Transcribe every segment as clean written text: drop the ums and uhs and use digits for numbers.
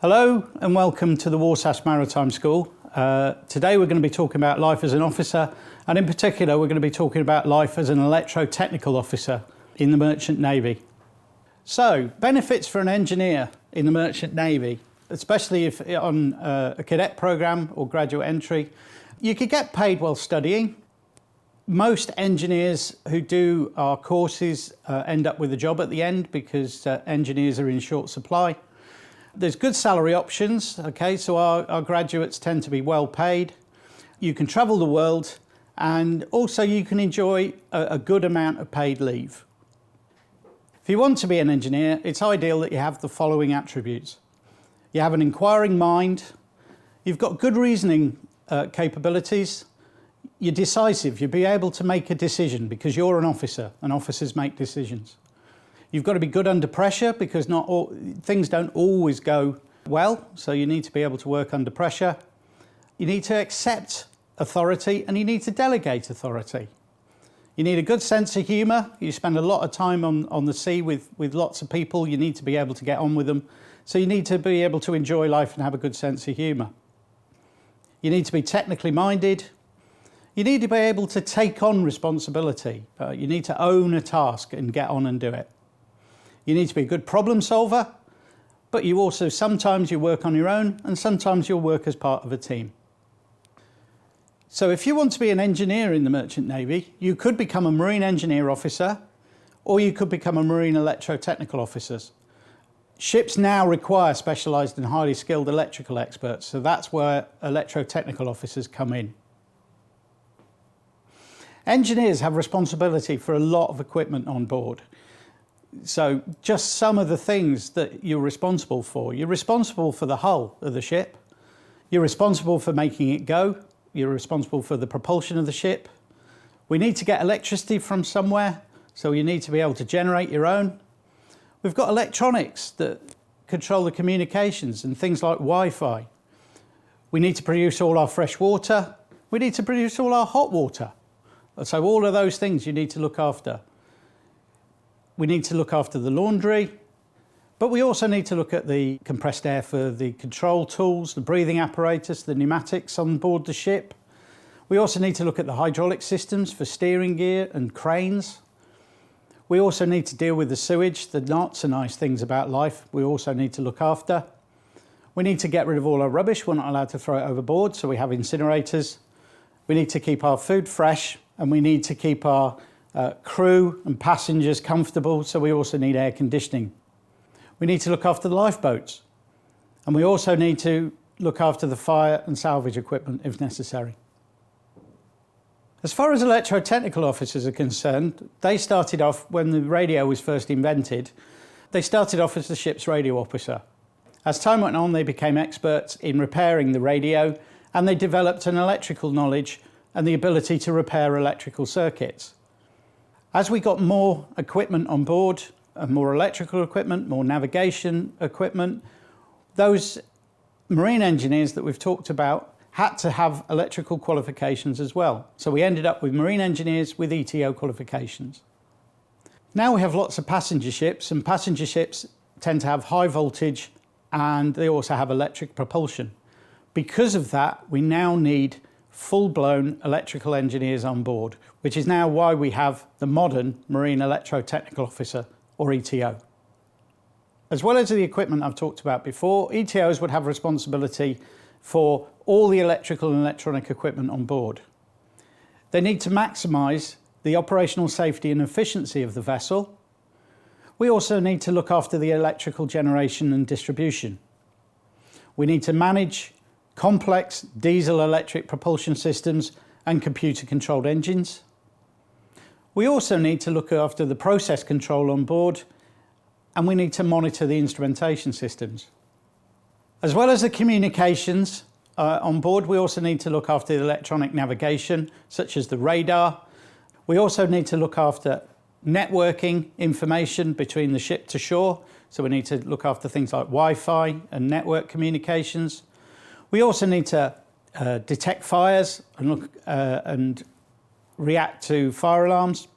Hello and welcome to the Warsash Maritime School. Today we're going to be talking about life as an officer, and in particular we're going to be talking about life as an electrotechnical officer in the Merchant Navy. So, benefits for an engineer in the Merchant Navy, especially if on a cadet programme or graduate entry. You could get paid while studying. Most engineers who do our courses end up with a job at the end because engineers are in short supply. There's good salary options, okay, so our graduates tend to be well paid. You can travel the world, and also you can enjoy a good amount of paid leave. If you want to be an engineer, it's ideal that you have the following attributes. You have an inquiring mind, you've got good reasoning capabilities, you're decisive, you'll be able to make a decision because you're an officer and officers make decisions. You've got to be good under pressure because things don't always go well, so you need to be able to work under pressure. You need to accept authority and you need to delegate authority. You need a good sense of humour. You spend a lot of time on the sea with lots of people. You need to be able to get on with them. So you need to be able to enjoy life and have a good sense of humour. You need to be technically minded. You need to be able to take on responsibility. You need to own a task and get on and do it. You need to be a good problem solver, but you also sometimes you work on your own and sometimes you'll work as part of a team. So if you want to be an engineer in the Merchant Navy, you could become a marine engineer officer or you could become a marine electrotechnical officer. Ships now require specialised and highly skilled electrical experts, so that's where electrotechnical officers come in. Engineers have responsibility for a lot of equipment on board. So just some of the things that you're responsible for. You're responsible for the hull of the ship. You're responsible for making it go. You're responsible for the propulsion of the ship. We need to get electricity from somewhere, so you need to be able to generate your own. We've got electronics that control the communications and things like Wi-Fi. We need to produce all our fresh water. We need to produce all our hot water. So all of those things you need to look after. We need to look after the laundry, but we also need to look at the compressed air for the control tools, the breathing apparatus, the pneumatics on board the ship. We also need to look at the hydraulic systems for steering gear and cranes. We also need to deal with the sewage, the not so nice things about life we also need to look after. We need to get rid of all our rubbish. We're not allowed to throw it overboard, so we have incinerators. We need to keep our food fresh, and we need to keep our crew and passengers comfortable, so we also need air conditioning. We need to look after the lifeboats, and we also need to look after the fire and salvage equipment if necessary. As far as electrotechnical officers are concerned, they started off when the radio was first invented. They started off as the ship's radio officer. As time went on, they became experts in repairing the radio, and they developed an electrical knowledge and the ability to repair electrical circuits. As we got more equipment on board, more electrical equipment, more navigation equipment, those marine engineers that we've talked about had to have electrical qualifications as well. So we ended up with marine engineers with ETO qualifications. Now we have lots of passenger ships, and passenger ships tend to have high voltage and they also have electric propulsion. Because of that, we now need full-blown electrical engineers on board, which is now why we have the modern Marine Electrotechnical Officer, or ETO. As well as the equipment I've talked about before, ETOs would have responsibility for all the electrical and electronic equipment on board. They need to maximise the operational safety and efficiency of the vessel. We also need to look after the electrical generation and distribution. We need to manage complex diesel-electric propulsion systems and computer-controlled engines. We also need to look after the process control on board, and we need to monitor the instrumentation systems. As well as the communications on board, we also need to look after the electronic navigation, such as the radar. We also need to look after networking information between the ship to shore, so we need to look after things like Wi-Fi and network communications. We also need to detect fires and react to fire alarms.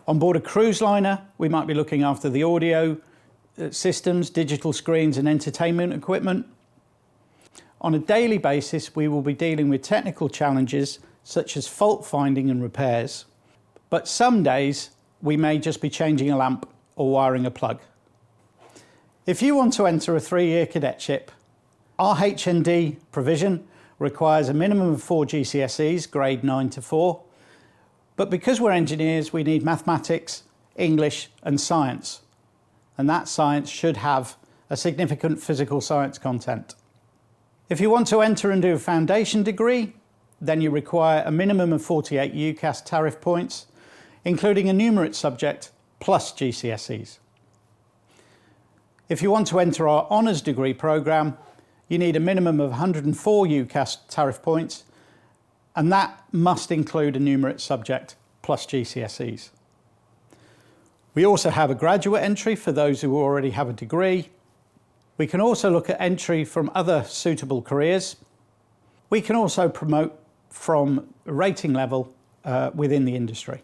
On board a cruise liner, we might be looking after the audio systems, digital screens and entertainment equipment. On a daily basis, we will be dealing with technical challenges such as fault finding and repairs, but some days we may just be changing a lamp or wiring a plug. If you want to enter a 3-year cadetship, our HND provision requires a minimum of 4 GCSEs, grade 9 to 4, but because we're engineers, we need mathematics, English and science, and that science should have a significant physical science content. If you want to enter and do a foundation degree, then you require a minimum of 48 UCAS tariff points, including a numerates subject plus GCSEs. If you want to enter our honours degree programme, you need a minimum of 104 UCAS tariff points, and that must include a numerates subject plus GCSEs. We also have a graduate entry for those who already have a degree. We can also look at entry from other suitable careers. We can also promote from a rating level within the industry.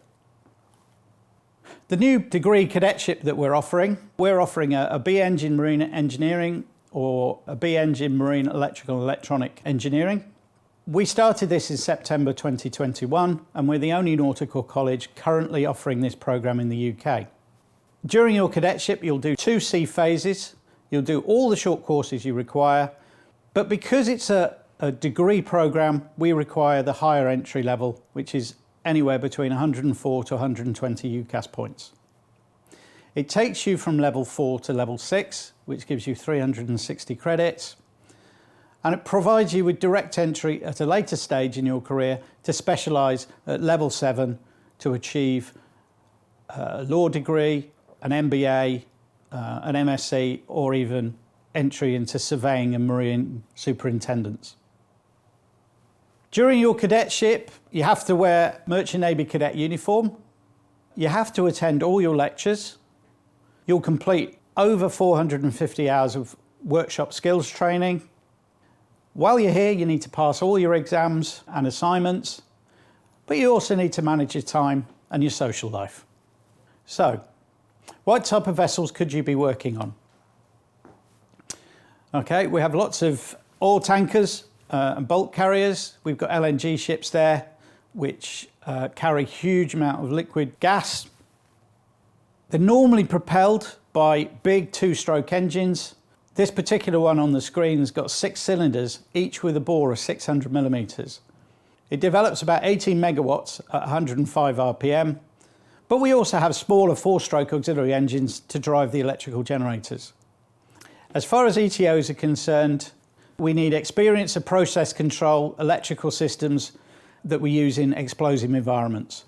The new degree cadetship that we're offering a B.Eng in Marine Engineering or a B.Eng in Marine Electrical and Electronic Engineering. We started this in September 2021 and we're the only nautical college currently offering this programme in the UK. During your cadetship you'll do 2 C phases, you'll do all the short courses you require, but because it's a degree programme we require the higher entry level, which is anywhere between 104 to 120 UCAS points. It takes you from level 4 to level 6, which gives you 360 credits, and it provides you with direct entry at a later stage in your career to specialise at level 7 to achieve a law degree, an MBA, an MSc, or even entry into surveying and marine superintendents. During your cadetship, you have to wear Merchant Navy cadet uniform. You have to attend all your lectures. You'll complete over 450 hours of workshop skills training. While you're here, you need to pass all your exams and assignments, but you also need to manage your time and your social life. So, what type of vessels could you be working on? Okay, we have lots of oil tankers and bulk carriers. We've got LNG ships there, which carry huge amount of liquid gas. They're normally propelled by big 2-stroke engines. This particular one on the screen has got 6 cylinders, each with a bore of 600 millimetres. It develops about 18 megawatts at 105 RPM, but we also have smaller 4-stroke auxiliary engines to drive the electrical generators. As far as ETOs are concerned, we need experience of process control electrical systems that we use in explosive environments.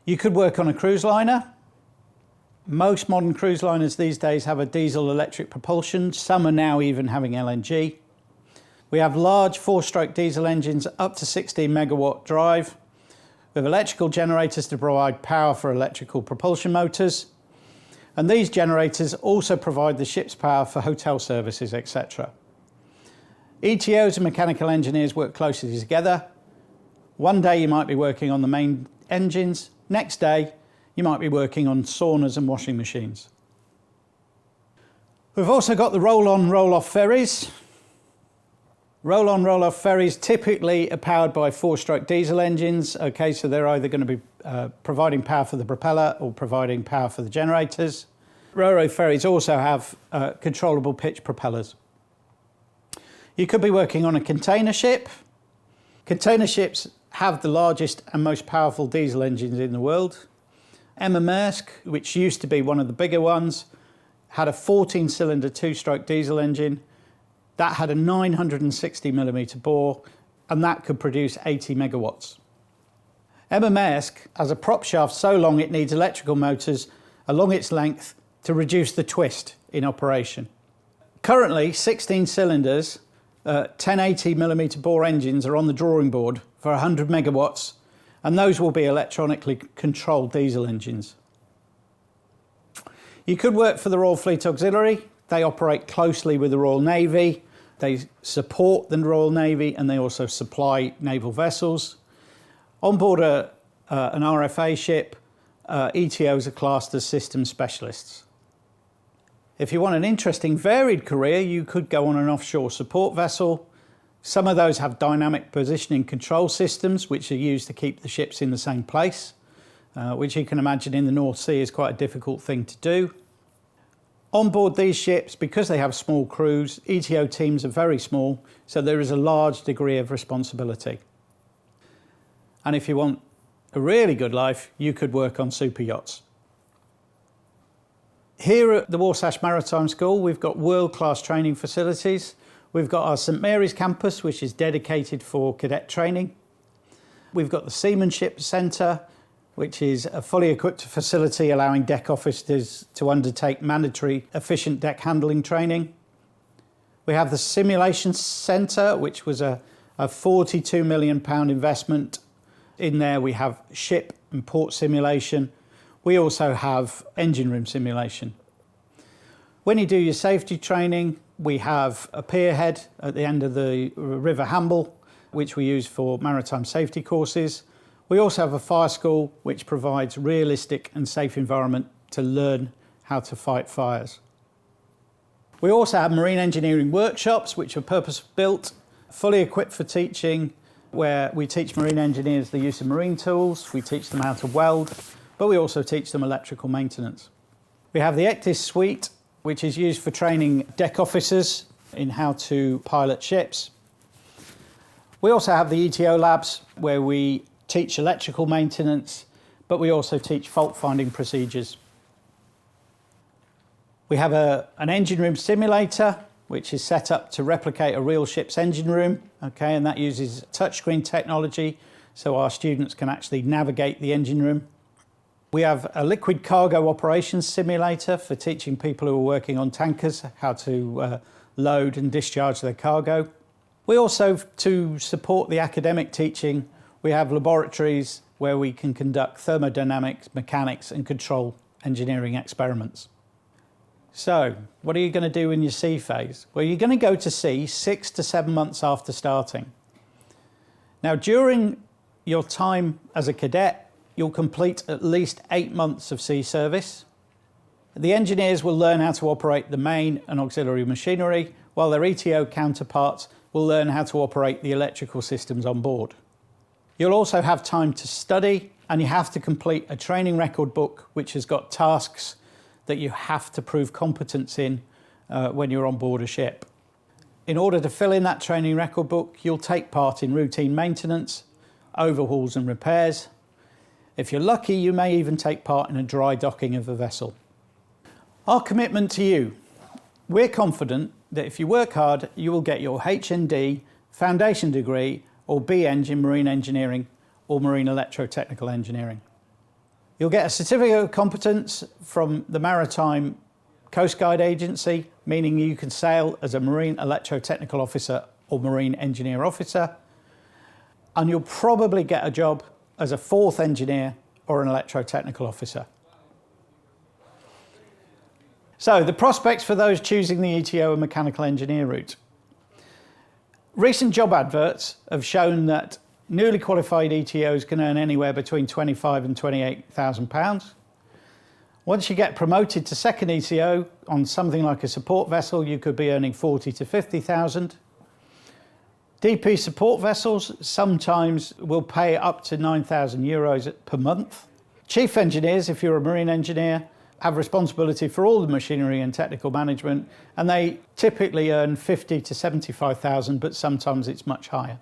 You could work on a cruise liner. Most modern cruise liners these days have a diesel electric propulsion. Some are now even having LNG. We have large 4-stroke diesel engines up to 16 megawatt drive with electrical generators to provide power for electrical propulsion motors. And these generators also provide the ship's power for hotel services, etc. ETOs and mechanical engineers work closely together. One day you might be working on the main engines, next day you might be working on saunas and washing machines. We've also got the roll-on, roll-off ferries. Roll-on, roll-off ferries typically are powered by 4-stroke diesel engines. Okay, so they're either going to be providing power for the propeller or providing power for the generators. Ro-ro ferries also have controllable pitch propellers. You could be working on a container ship. Container ships have the largest and most powerful diesel engines in the world. Emma Maersk, which used to be one of the bigger ones, had a 14-cylinder 2-stroke diesel engine. That had a 960 millimetre bore, and that could produce 80 megawatts. Emma Maersk has a prop shaft so long it needs electrical motors along its length to reduce the twist in operation. Currently, 16 cylinders, 1080 millimetre bore engines are on the drawing board for 100 megawatts, and those will be electronically controlled diesel engines. You could work for the Royal Fleet Auxiliary. They operate closely with the Royal Navy. They support the Royal Navy and they also supply naval vessels. On board an RFA ship, ETOs are classed as system specialists. If you want an interesting varied career, you could go on an offshore support vessel. Some of those have dynamic positioning control systems which are used to keep the ships in the same place, which you can imagine in the North Sea is quite a difficult thing to do. On board these ships, because they have small crews, ETO teams are very small, so there is a large degree of responsibility. And if you want a really good life, you could work on super yachts. Here at the Warsash Maritime School, we've got world-class training facilities. We've got our St Mary's campus, which is dedicated for cadet training. We've got the Seamanship Centre, which is a fully equipped facility allowing deck officers to undertake mandatory efficient deck handling training. We have the Simulation Centre, which was a £42 million investment. In there we have ship and port simulation. We also have engine room simulation. When you do your safety training, we have a pierhead at the end of the River Hamble, which we use for maritime safety courses. We also have a fire school which provides realistic and safe environment to learn how to fight fires. We also have marine engineering workshops which are purpose-built, fully equipped for teaching, where we teach marine engineers the use of marine tools, we teach them how to weld, but we also teach them electrical maintenance. We have the ECDIS suite, which is used for training deck officers in how to pilot ships. We also have the ETO labs, where we teach electrical maintenance, but we also teach fault-finding procedures. We have an engine room simulator, which is set up to replicate a real ship's engine room, okay, and that uses touchscreen technology, so our students can actually navigate the engine room. We have a liquid cargo operations simulator for teaching people who are working on tankers how to load and discharge their cargo. We also, to support the academic teaching, we have laboratories where we can conduct thermodynamics, mechanics and control engineering experiments. So, what are you going to do in your sea phase? Well, you're going to go to sea 6 to 7 months after starting. Now, during your time as a cadet, you'll complete at least 8 months of sea service. The engineers will learn how to operate the main and auxiliary machinery, while their ETO counterparts will learn how to operate the electrical systems on board. You'll also have time to study, and you have to complete a training record book which has got tasks that you have to prove competence in when you're on board a ship. In order to fill in that training record book, you'll take part in routine maintenance, overhauls and repairs. If you're lucky, you may even take part in a dry docking of a vessel. Our commitment to you: we're confident that if you work hard, you will get your HND, foundation degree, or BEng in marine engineering or marine electrotechnical engineering. You'll get a certificate of competence from the Maritime Coast Guard Agency, meaning you can sail as a marine electrotechnical officer or marine engineer officer, and you'll probably get a job as a fourth engineer or an electrotechnical officer. So the prospects for those choosing the ETO and mechanical engineer route. Recent job adverts have shown that newly qualified ETOs can earn anywhere between £25,000 and £28,000. Once you get promoted to second ETO on something like a support vessel, you could be earning £40,000 to £50,000. DP support vessels sometimes will pay up to €9,000 per month. Chief engineers, if you're a marine engineer, have responsibility for all the machinery and technical management, and they typically earn £50,000 to £75,000, but sometimes it's much higher.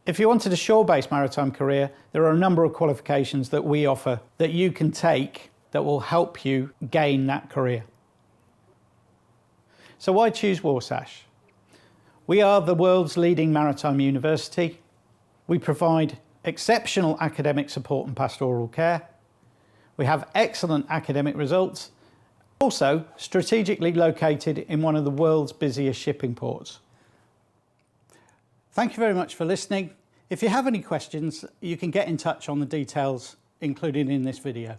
If you wanted a shore-based maritime career, there are a number of qualifications that we offer that you can take that will help you gain that career. So why choose Warsash? We are the world's leading maritime university. We provide exceptional academic support and pastoral care. We have excellent academic results, also strategically located in one of the world's busiest shipping ports. Thank you very much for listening. If you have any questions, you can get in touch on the details included in this video.